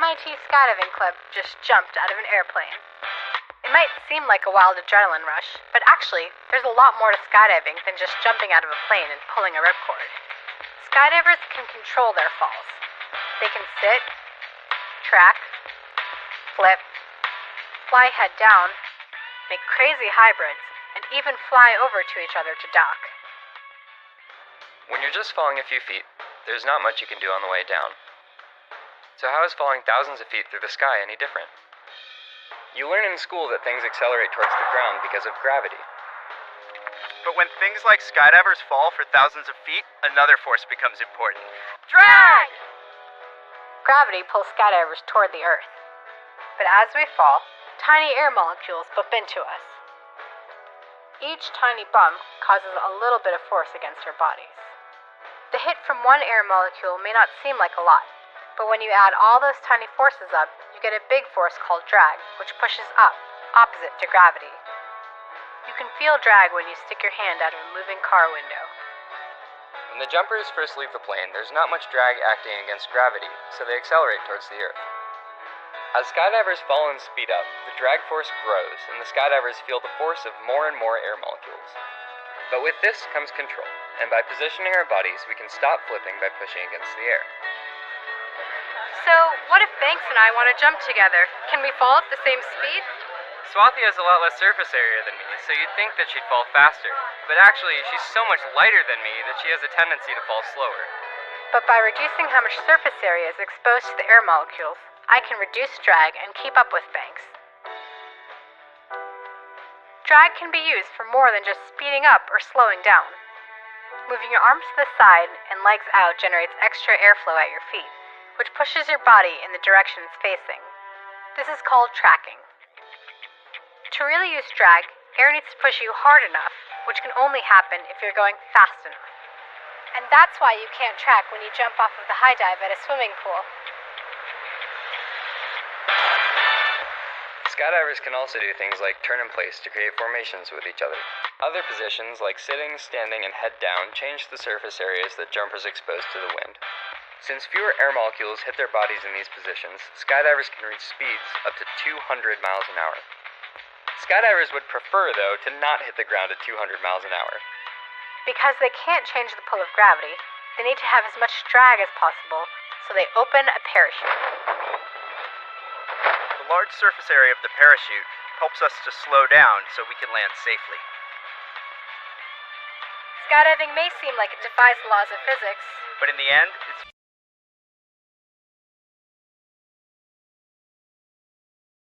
MIT Skydiving Club just jumped out of an airplane. It might seem like a wild adrenaline rush, but actually, there's a lot more to skydiving than just jumping out of a plane and pulling a ripcord. Skydivers can control their falls. They can sit, track, flip, fly head down, make crazy hybrids, and even fly over to each other to dock. When you're just falling a few feet, there's not much you can do on the way down. So how is falling thousands of feet through the sky any different? You learn in school that things accelerate towards the ground because of gravity. But when things like skydivers fall for thousands of feet, another force becomes important. Drag! Gravity pulls skydivers toward the Earth. But as we fall, tiny air molecules bump into us. Each tiny bump causes a little bit of force against our bodies. The hit from one air molecule may not seem like a lot, but when you add all those tiny forces up, you get a big force called drag, which pushes up, opposite to gravity. You can feel drag when you stick your hand out of a moving car window. When the jumpers first leave the plane, there's not much drag acting against gravity, so they accelerate towards the Earth. As skydivers fall and speed up, the drag force grows, and the skydivers feel the force of more and more air molecules. But with this comes control, and by positioning our bodies, we can stop flipping by pushing against the air. So, what if Banks and I want to jump together? Can we fall at the same speed? Swathi has a lot less surface area than me, so you'd think that she'd fall faster. But actually, she's so much lighter than me that she has a tendency to fall slower. But by reducing how much surface area is exposed to the air molecules, I can reduce drag and keep up with Banks. Drag can be used for more than just speeding up or slowing down. Moving your arms to the side and legs out generates extra airflow at your feet, which pushes your body in the direction it's facing. This is called tracking. To really use drag, air needs to push you hard enough, which can only happen if you're going fast enough. And that's why you can't track when you jump off of the high dive at a swimming pool. Skydivers can also do things like turn in place to create formations with each other. Other positions, like sitting, standing, and head down, change the surface areas that jumpers expose to the wind. Since fewer air molecules hit their bodies in these positions, skydivers can reach speeds up to 200 miles an hour. Skydivers would prefer, though, to not hit the ground at 200 miles an hour. Because they can't change the pull of gravity, they need to have as much drag as possible, so they open a parachute. The large surface area of the parachute helps us to slow down so we can land safely. Skydiving may seem like it defies the laws of physics, But in the end, it's